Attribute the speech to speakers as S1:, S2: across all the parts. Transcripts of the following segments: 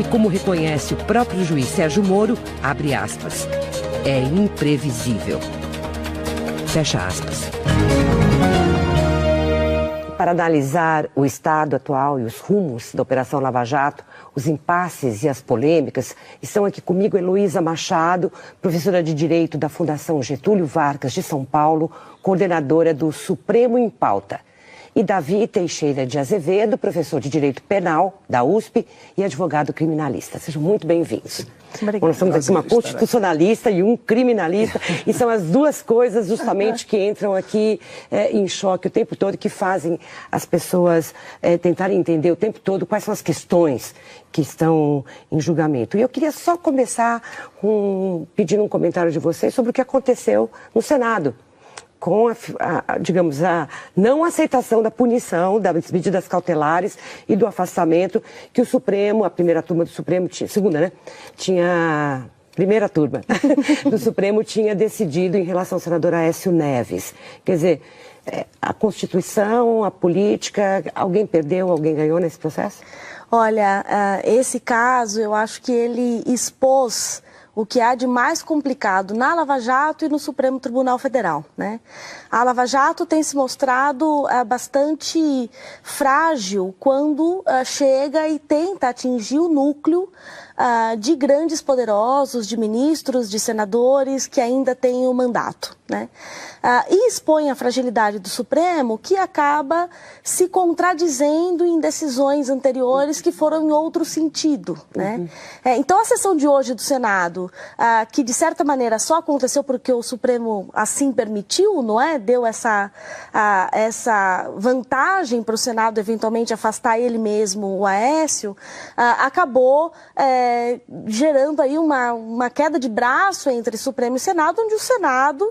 S1: E como reconhece o próprio juiz Sérgio Moro, abre aspas, é imprevisível. Fecha aspas. Para analisar o estado atual e os rumos da Operação Lava Jato, os impasses e as polêmicas, estão aqui comigo Heloísa Machado, professora de Direito da Fundação Getúlio Vargas de São Paulo, coordenadora do Supremo em Pauta. E Davi Teixeira de Azevedo, professor de Direito Penal da USP e advogado criminalista. Sejam muito bem-vindos. Nós somos aqui uma constitucionalista e um criminalista, e são as duas coisas justamente que entram aqui em choque o tempo todo, que fazem as pessoas tentarem entender o tempo todo quais são as questões que estão em julgamento. E eu queria só começar pedindo um comentário de vocês sobre o que aconteceu no Senado, com digamos, a não aceitação da punição, das medidas cautelares e do afastamento que o Supremo, a primeira turma do Supremo, segunda, né? Primeira turma do Supremo tinha decidido em relação ao senador Aécio Neves. Quer dizer, a Constituição, a política, alguém perdeu, alguém ganhou nesse processo?
S2: Olha, esse caso, eu acho que ele expôs o que há de mais complicado na Lava Jato e no Supremo Tribunal Federal, né? A Lava Jato tem se mostrado bastante frágil quando chega e tenta atingir o núcleo de grandes poderosos, de ministros, de senadores que ainda têm o mandato, né? E expõe a fragilidade do Supremo, que acaba se contradizendo em decisões anteriores que foram em outro sentido, né? Então a sessão de hoje do Senado, que de certa maneira só aconteceu porque o Supremo assim permitiu, não é? Deu essa vantagem para o Senado eventualmente afastar ele mesmo, o Aécio, acabou gerando aí uma queda de braço entre Supremo e Senado, onde o Senado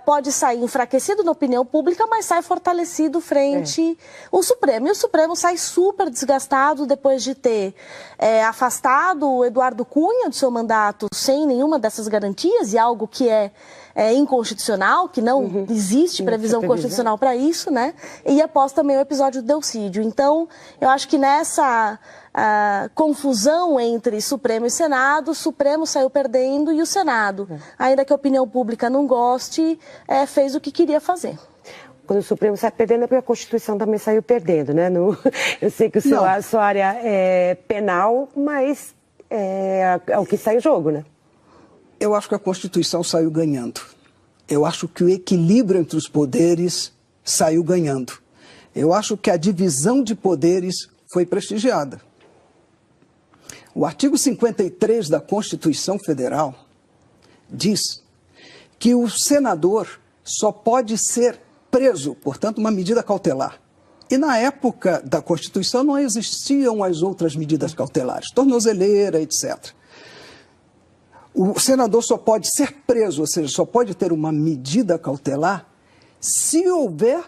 S2: pode sair enfraquecido na opinião pública, mas sai fortalecido frente ao Supremo. E o Supremo sai super desgastado depois de ter afastado o Eduardo Cunha do seu mandato sem nenhuma dessas garantias, e algo que é inconstitucional, que não existe previsão constitucional para isso, né? E após também o episódio do Delcídio. Então, eu acho que nessa confusão entre Supremo e Senado, o Supremo saiu perdendo e o Senado, ainda que a opinião pública não goste, fez o que queria fazer.
S1: Quando o Supremo sai perdendo é porque a Constituição também saiu perdendo, né? Eu sei que a sua área é penal, mas é o que sai em jogo, né?
S3: Eu acho que a Constituição saiu ganhando. Eu acho que o equilíbrio entre os poderes saiu ganhando. Eu acho que a divisão de poderes foi prestigiada. O artigo 53 da Constituição Federal diz que o senador só pode ser preso, portanto, uma medida cautelar. E na época da Constituição não existiam as outras medidas cautelares, tornozeleira, etc. O senador só pode ser preso, ou seja, só pode ter uma medida cautelar se houver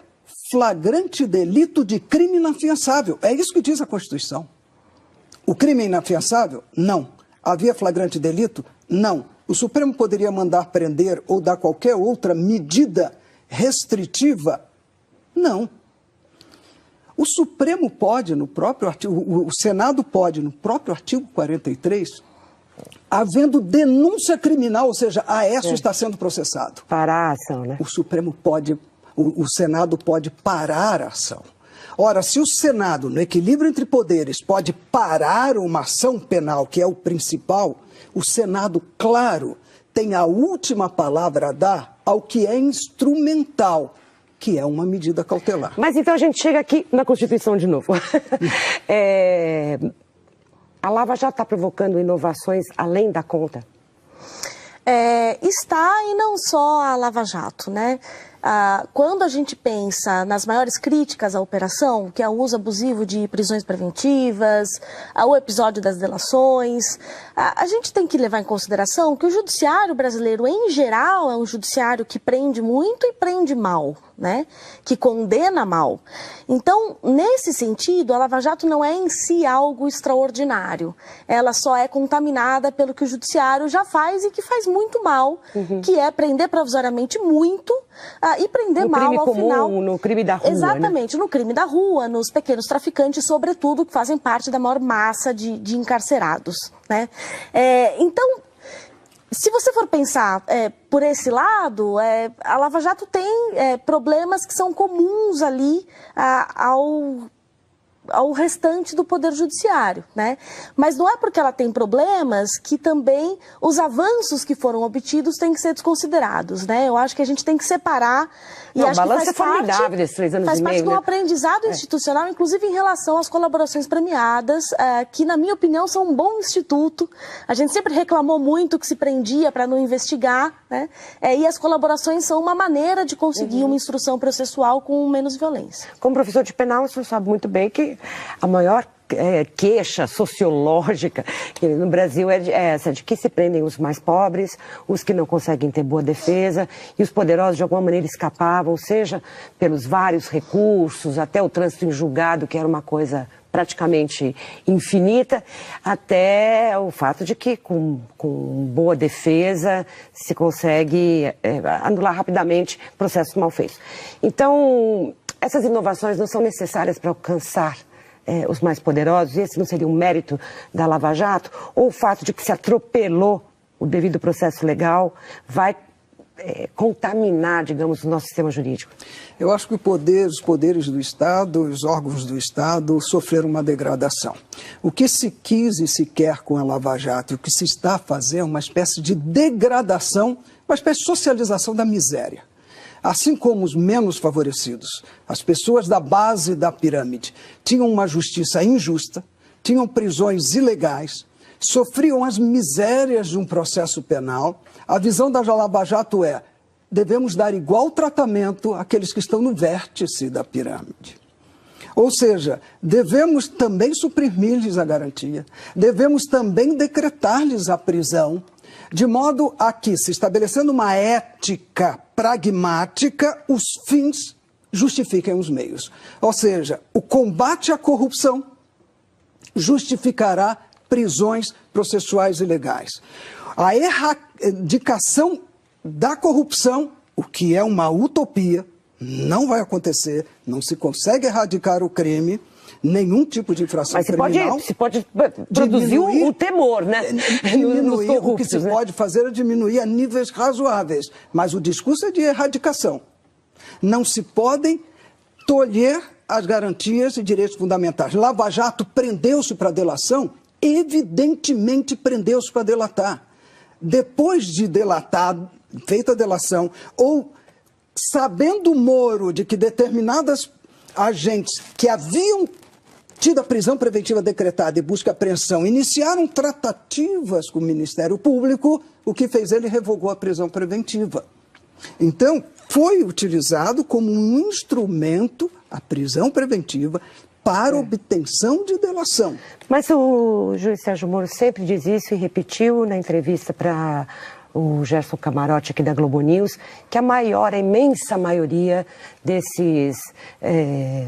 S3: flagrante delito de crime inafiançável. É isso que diz a Constituição. O crime é inafiançável? Não. Havia flagrante delito? Não. O Supremo poderia mandar prender ou dar qualquer outra medida restritiva? Não. O Supremo pode, no próprio artigo, o Senado pode, no próprio artigo 43, havendo denúncia criminal, ou seja, Aécio está sendo processado.
S1: Parar a ação, né?
S3: O Supremo pode, o Senado pode parar a ação. Ora, se o Senado, no equilíbrio entre poderes, pode parar uma ação penal, que é o principal, o Senado, claro, tem a última palavra a dar ao que é instrumental, que é uma medida cautelar.
S1: Mas então a gente chega aqui na Constituição de novo. A Lava Jato está provocando inovações além da conta?
S2: Está, e não só a Lava Jato, né? Quando a gente pensa nas maiores críticas à operação, que é o uso abusivo de prisões preventivas, o episódio das delações, a gente tem que levar em consideração que o judiciário brasileiro, em geral, é um judiciário que prende muito e prende mal, né? Que condena mal. Então, nesse sentido, a Lava Jato não é em si algo extraordinário. Ela só é contaminada pelo que o judiciário já faz e que faz muito mal, que é prender provisoriamente muito e prender mal
S1: crime
S2: ao
S1: comum,
S2: final.
S1: No crime da rua,
S2: exatamente,
S1: né?
S2: No crime da rua, nos pequenos traficantes, sobretudo, que fazem parte da maior massa de encarcerados, né? Então, se você for pensar por esse lado, a Lava Jato tem problemas que são comuns ali ao restante do Poder Judiciário, né? Mas não é porque ela tem problemas que também os avanços que foram obtidos têm que ser desconsiderados, né? Eu acho que a gente tem que separar e acho
S1: o balanço
S2: que
S1: é formidável desses 3 anos e meio,
S2: faz parte de um
S1: né?
S2: aprendizado institucional, inclusive em relação às colaborações premiadas, que na minha opinião são um bom instituto. A gente sempre reclamou muito que se prendia para não investigar, né? E as colaborações são uma maneira de conseguir uma instrução processual com menos violência.
S1: Como professor de penal, o senhor sabe muito bem que a maior queixa sociológica no Brasil é essa, de que se prendem os mais pobres, os que não conseguem ter boa defesa, e os poderosos de alguma maneira escapavam, seja pelos vários recursos, até o trânsito em julgado, que era uma coisa praticamente infinita, até o fato de que com boa defesa se consegue anular rapidamente processos mal feitos. Então, essas inovações não são necessárias para alcançar os mais poderosos. Esse não seria um mérito da Lava Jato? Ou o fato de que se atropelou o devido processo legal vai contaminar, digamos, o nosso sistema jurídico?
S3: Eu acho que os poderes do Estado, os órgãos do Estado sofreram uma degradação. O que se quis e se quer com a Lava Jato e o que se está a fazer é uma espécie de degradação, uma espécie de socialização da miséria. Assim como os menos favorecidos, as pessoas da base da pirâmide, tinham uma justiça injusta, tinham prisões ilegais, sofriam as misérias de um processo penal. A visão da Lava Jato devemos dar igual tratamento àqueles que estão no vértice da pirâmide. Ou seja, devemos também suprimir-lhes a garantia, devemos também decretar-lhes a prisão, de modo a que, se estabelecendo uma ética pragmática, os fins justifiquem os meios. Ou seja, o combate à corrupção justificará prisões processuais ilegais. A erradicação da corrupção, o que é uma utopia, não vai acontecer, não se consegue erradicar o crime, nenhum tipo de infração criminal.
S1: Mas se pode produzir o temor, né?
S3: Diminuir,
S1: corruptos,
S3: o que se
S1: né?
S3: pode fazer é diminuir a níveis razoáveis. Mas o discurso é de erradicação. Não se podem tolher as garantias e direitos fundamentais. Lava Jato prendeu-se para delação? Evidentemente prendeu-se para delatar. Depois de delatar, feita a delação, ou sabendo o Moro de que determinadas agentes que haviam tido a prisão preventiva decretada e busca apreensão iniciaram tratativas com o Ministério Público, o que fez ele revogou a prisão preventiva. Então, foi utilizado como um instrumento a prisão preventiva para obtenção de delação.
S1: Mas o juiz Sérgio Moro sempre diz isso e repetiu na entrevista para o Gerson Camarote aqui da Globo News, que a imensa maioria desses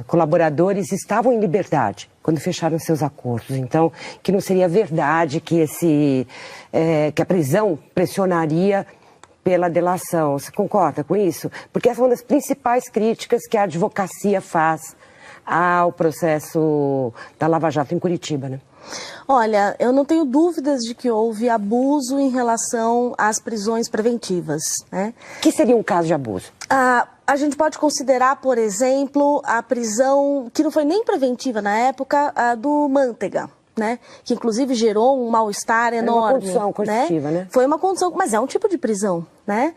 S1: colaboradores estavam em liberdade quando fecharam seus acordos. Então, que não seria verdade que que a prisão pressionaria pela delação. Você concorda com isso? Porque essa é uma das principais críticas que a advocacia faz ao processo da Lava Jato em Curitiba, né?
S2: Olha, eu não tenho dúvidas de que houve abuso em relação às prisões preventivas, né?
S1: Que seria um caso de abuso?
S2: A gente pode considerar, por exemplo, a prisão, que não foi nem preventiva na época, do Mantega, né? Que inclusive gerou um mal-estar enorme.
S1: Foi uma condição coercitiva, né?
S2: Foi uma condição, mas é um tipo de prisão, né?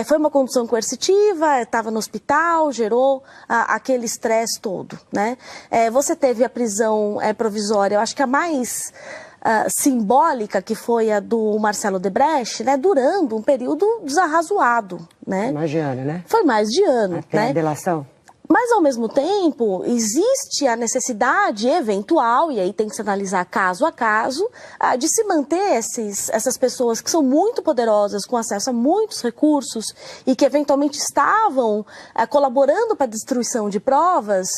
S2: Foi uma condição coercitiva, estava no hospital, gerou aquele estresse todo, né? Você teve a prisão provisória, eu acho que a mais simbólica, que foi a do Marcelo Debrecht, né? Durando um período desarrazoado, né?
S1: Foi mais de ano, né?
S2: Foi mais de ano,
S1: até
S2: né?
S1: A delação.
S2: Mas, ao mesmo tempo, existe a necessidade eventual, e aí tem que se analisar caso a caso, de se manter essas pessoas que são muito poderosas, com acesso a muitos recursos e que eventualmente estavam colaborando para a destruição de provas,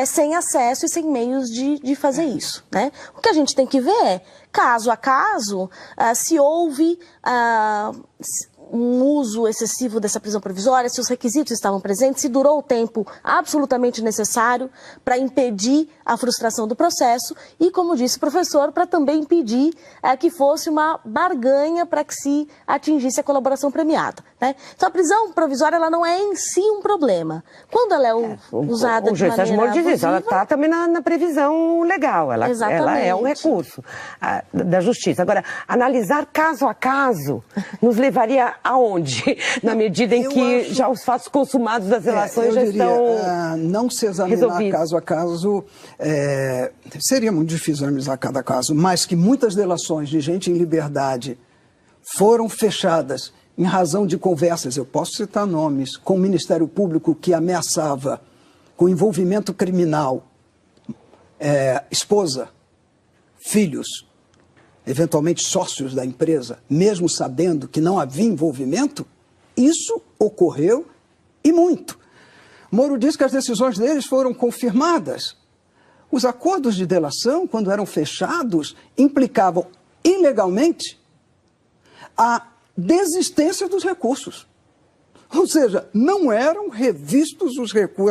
S2: sem acesso e sem meios de fazer isso, né? O que a gente tem que ver é, caso a caso, se houve um uso excessivo dessa prisão provisória, se os requisitos estavam presentes, se durou o tempo absolutamente necessário para impedir a frustração do processo e, como disse o professor, para também impedir que fosse uma barganha para que se atingisse a colaboração premiada, né? Então, a prisão provisória ela não é em si um problema. Quando ela é usada de maneira
S1: Sérgio Moro diz isso, ela
S2: abusiva...
S1: está também na previsão legal, ela é um recurso da justiça. Agora, analisar caso a caso nos levaria aonde? Na medida em que já os fatos consumados das relações já estão
S3: não se examinar
S1: resolvidos.
S3: Caso a caso, seria muito difícil analisar cada caso, mas que muitas delações de gente em liberdade foram fechadas em razão de conversas, eu posso citar nomes, com o Ministério Público que ameaçava com envolvimento criminal, esposa, filhos, eventualmente sócios da empresa, mesmo sabendo que não havia envolvimento, isso ocorreu e muito. Moro diz que as decisões deles foram confirmadas. Os acordos de delação, quando eram fechados, implicavam ilegalmente a desistência dos recursos. Ou seja, não eram revistos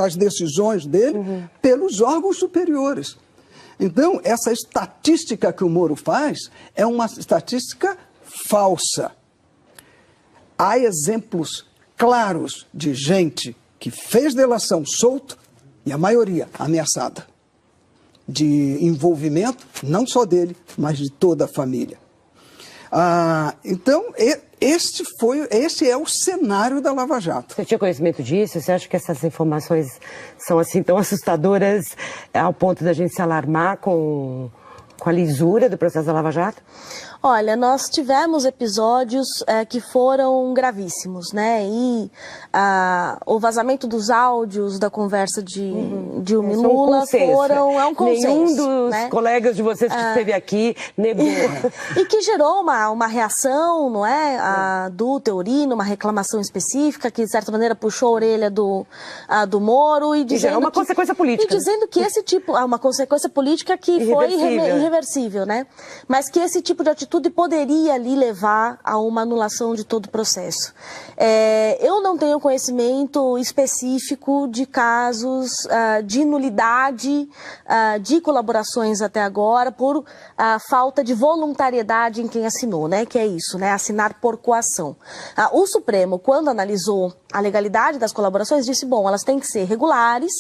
S3: as decisões dele pelos órgãos superiores. Então, essa estatística que o Moro faz é uma estatística falsa. Há exemplos claros de gente que fez delação solto e a maioria ameaçada de envolvimento, não só dele, mas de toda a família. Então, esse é o cenário da Lava Jato.
S1: Você tinha conhecimento disso? Você acha que essas informações são assim tão assustadoras ao ponto da gente se alarmar com a lisura do processo da Lava Jato?
S2: Olha, nós tivemos episódios que foram gravíssimos, né? E o vazamento dos áudios da conversa de Dilma e Lula é um consenso.
S1: Nenhum dos colegas de vocês que esteve aqui negou.
S2: E que gerou uma reação, não é? Do Teorino, uma reclamação específica que, de certa maneira, puxou a orelha do Moro e dizendo
S1: uma consequência política.
S2: E dizendo que esse tipo... uma consequência política que foi irreversível, né? Mas que esse tipo de atitude poderia ali levar a uma anulação de todo o processo. Eu não tenho conhecimento específico de casos de nulidade de colaborações até agora por falta de voluntariedade em quem assinou, né? Que é isso, né? Assinar por coação. O Supremo, quando analisou a legalidade das colaborações, disse, bom, elas têm que ser regulares,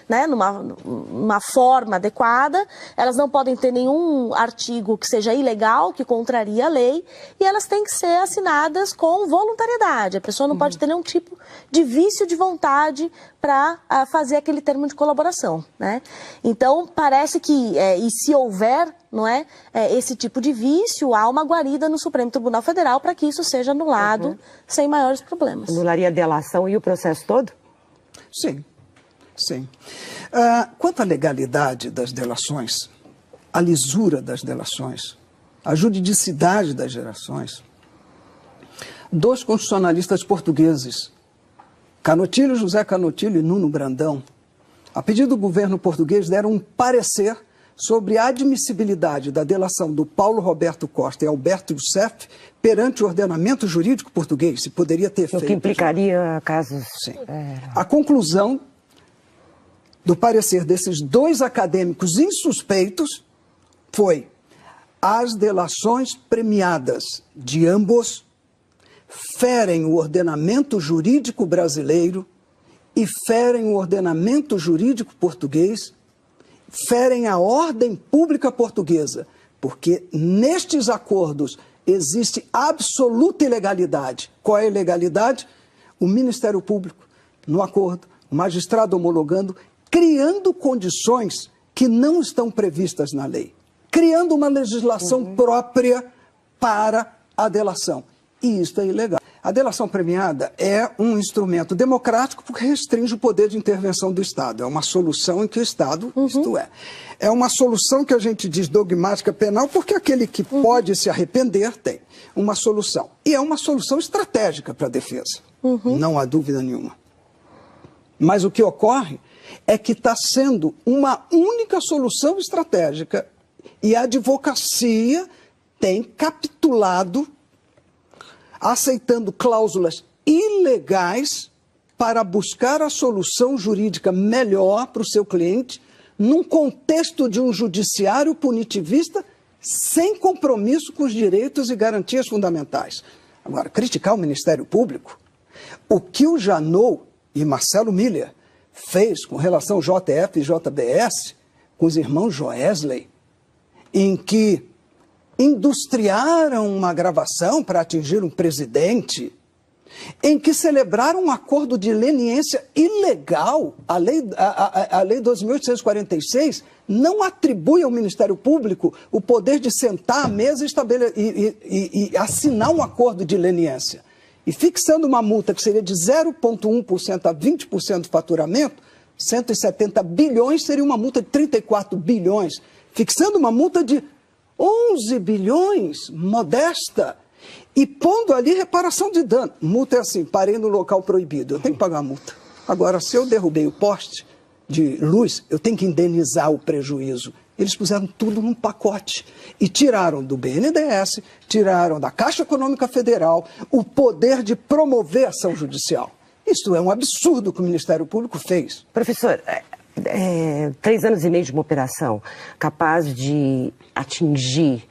S2: né? Numa forma adequada, elas não podem ter nenhum artigo que seja ilegal, que contraria a lei, e elas têm que ser assinadas com voluntariedade. A pessoa não pode ter nenhum tipo de vício de vontade para fazer aquele termo de colaboração, né? Então, parece que, e se houver, não é, esse tipo de vício, há uma guarida no Supremo Tribunal Federal para que isso seja anulado sem maiores problemas.
S1: Anularia a delação e o processo todo?
S3: Sim, sim. Quanto à legalidade das delações, a lisura das delações, a juridicidade das gerações, dois constitucionalistas portugueses, José Canotilho e Nuno Brandão, a pedido do governo português, deram um parecer sobre a admissibilidade da delação do Paulo Roberto Costa e Alberto Youssef perante o ordenamento jurídico português, se poderia ter feito.
S1: O que implicaria casos...
S3: Sim. A conclusão do parecer desses dois acadêmicos insuspeitos foi: as delações premiadas de ambos ferem o ordenamento jurídico brasileiro e ferem o ordenamento jurídico português, ferem a ordem pública portuguesa, porque nestes acordos existe absoluta ilegalidade. Qual é a ilegalidade? O Ministério Público, no acordo, o magistrado homologando, criando condições que não estão previstas na lei, criando uma legislação própria para a delação. E isso é ilegal. A delação premiada é um instrumento democrático porque restringe o poder de intervenção do Estado. É uma solução em que o Estado, isto é uma solução que a gente diz dogmática penal porque aquele que pode se arrepender tem uma solução. E é uma solução estratégica para a defesa, não há dúvida nenhuma. Mas o que ocorre é que está sendo uma única solução estratégica e a advocacia tem capitulado aceitando cláusulas ilegais para buscar a solução jurídica melhor para o seu cliente, num contexto de um judiciário punitivista sem compromisso com os direitos e garantias fundamentais. Agora, criticar o Ministério Público, o que o Janot e Marcelo Miller fez com relação ao JF e JBS, com os irmãos Joesley, em que industriaram uma gravação para atingir um presidente, em que celebraram um acordo de leniência ilegal. A lei 2.846 não atribui ao Ministério Público o poder de sentar à mesa e assinar um acordo de leniência. E fixando uma multa que seria de 0,1% a 20% do faturamento, 170 bilhões seria uma multa de 34 bilhões. Fixando uma multa de 11 bilhões, modesta, e pondo ali reparação de dano. Multa é assim, parei no local proibido, eu tenho que pagar a multa. Agora, se eu derrubei o poste de luz, eu tenho que indenizar o prejuízo. Eles puseram tudo num pacote e tiraram do BNDES, tiraram da Caixa Econômica Federal o poder de promover ação judicial. Isso é um absurdo que o Ministério Público fez.
S1: Professor, 3 anos e meio de uma operação capaz de atingir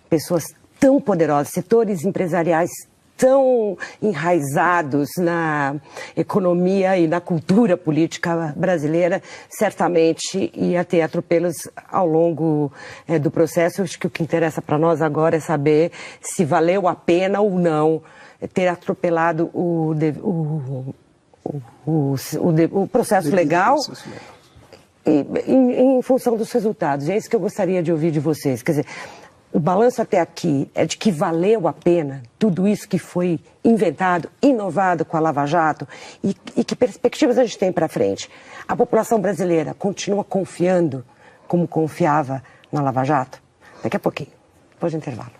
S1: pessoas tão poderosas, setores empresariais tão enraizados na economia e na cultura política brasileira, certamente ia ter atropelos ao longo do processo. Eu acho que o que interessa para nós agora é saber se valeu a pena ou não ter atropelado o processo legal em função dos resultados. É isso que eu gostaria de ouvir de vocês. Quer dizer, o balanço até aqui é de que valeu a pena tudo isso que foi inventado, inovado com a Lava Jato e que perspectivas a gente tem para frente. A população brasileira continua confiando como confiava na Lava Jato? Daqui a pouquinho, depois do intervalo.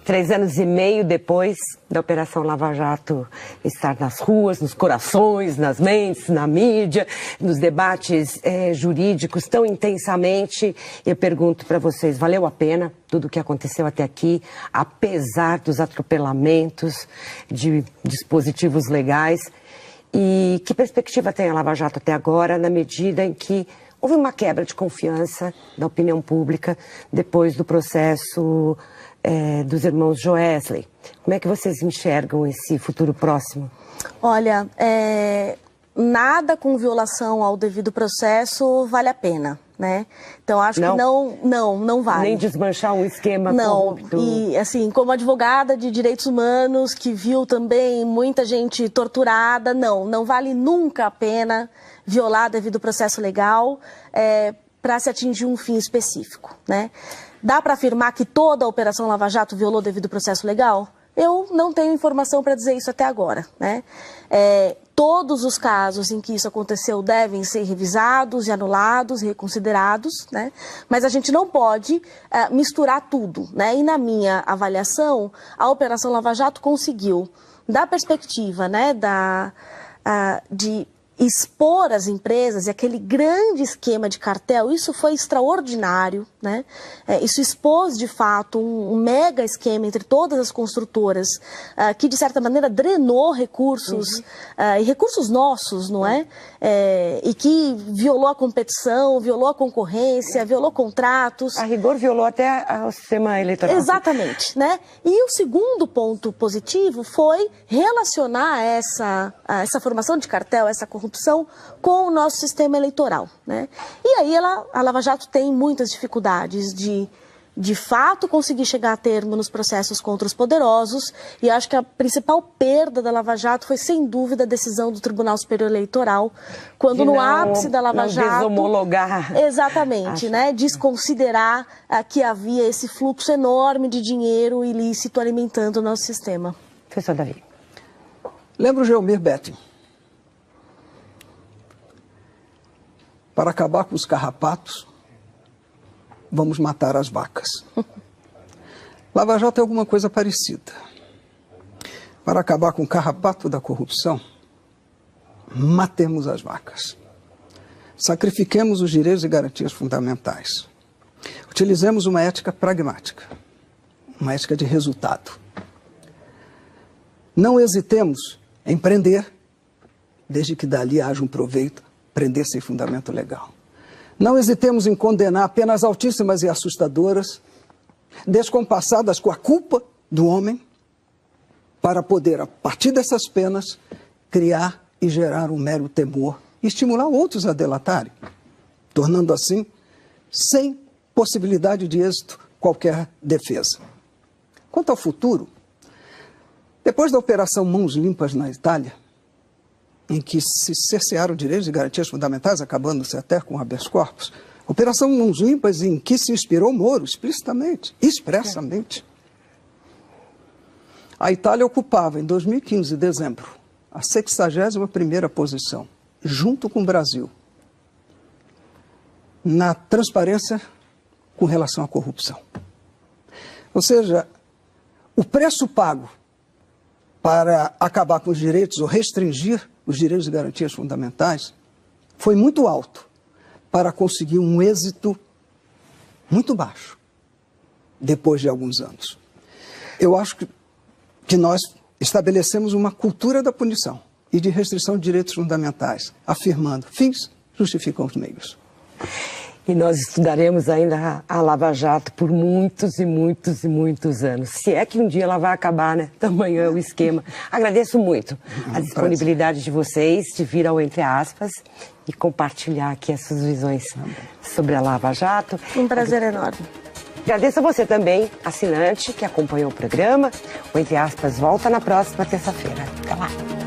S1: 3 anos e meio depois da Operação Lava Jato estar nas ruas, nos corações, nas mentes, na mídia, nos debates jurídicos tão intensamente, eu pergunto para vocês, valeu a pena tudo o que aconteceu até aqui, apesar dos atropelamentos de dispositivos legais? E que perspectiva tem a Lava Jato até agora, na medida em que houve uma quebra de confiança da opinião pública depois do processo dos irmãos Joesley? Como é que vocês enxergam esse futuro próximo?
S2: Olha, nada com violação ao devido processo vale a pena, né? Então acho que não vale. Nem
S1: desmanchar um esquema corrupto.
S2: E assim, como advogada de direitos humanos que viu também muita gente torturada, não vale nunca a pena violar devido processo legal para se atingir um fim específico, né? Dá para afirmar que toda a Operação Lava Jato violou devido processo legal? Eu não tenho informação para dizer isso até agora, né? Todos os casos em que isso aconteceu devem ser revisados e anulados, reconsiderados, né? Mas a gente não pode misturar tudo, né? E na minha avaliação, a Operação Lava Jato conseguiu, da perspectiva, né, de expor as empresas e aquele grande esquema de cartel, isso foi extraordinário, né? Isso expôs, de fato, um mega esquema entre todas as construtoras, que, de certa maneira, drenou recursos, e recursos nossos, não é? E que violou a competição, violou a concorrência, violou contratos.
S1: A rigor, violou até o sistema eleitoral.
S2: Exatamente, né? E o segundo ponto positivo foi relacionar essa formação de cartel, essa corrupção, com o nosso sistema eleitoral, né? E aí a Lava Jato tem muitas dificuldades de fato conseguir chegar a termo nos processos contra os poderosos, e acho que a principal perda da Lava Jato foi, sem dúvida, a decisão do Tribunal Superior Eleitoral, quando no ápice da Lava Jato...
S1: Desomologar.
S2: Exatamente, né? Desconsiderar que havia esse fluxo enorme de dinheiro ilícito alimentando o nosso sistema.
S1: Professor Davi.
S3: Lembra o Gelmir Betting? Para acabar com os carrapatos, vamos matar as vacas. Lava Jato é alguma coisa parecida. Para acabar com o carrapato da corrupção, matemos as vacas. Sacrifiquemos os direitos e garantias fundamentais. Utilizemos uma ética pragmática, uma ética de resultado. Não hesitemos em prender, desde que dali haja um proveito, prender sem fundamento legal. Não hesitemos em condenar penas altíssimas e assustadoras, descompassadas com a culpa do homem, para poder, a partir dessas penas, criar e gerar um mero temor e estimular outros a delatarem, tornando assim, sem possibilidade de êxito, qualquer defesa. Quanto ao futuro, depois da Operação Mãos Limpas na Itália, em que se cercearam direitos e garantias fundamentais, acabando-se até com habeas corpus, Operação Mãos Limpas em que se inspirou Moro, explicitamente, expressamente. A Itália ocupava, em 2015, dezembro, a 61ª posição, junto com o Brasil, na transparência com relação à corrupção. Ou seja, o preço pago para acabar com os direitos ou restringir os direitos e garantias fundamentais foi muito alto para conseguir um êxito muito baixo depois de alguns anos. Eu acho que nós estabelecemos uma cultura da punição e de restrição de direitos fundamentais, afirmando fins justificam os meios.
S1: E nós estudaremos ainda a Lava Jato por muitos e muitos e muitos anos. Se é que um dia ela vai acabar, né? Tamanho é o esquema. Agradeço muito a disponibilidade de vocês de vir ao Entre Aspas e compartilhar aqui as suas visões sobre a Lava Jato.
S2: Um prazer enorme.
S1: Agradeço a você também, assinante, que acompanhou o programa. O Entre Aspas volta na próxima terça-feira. Até lá.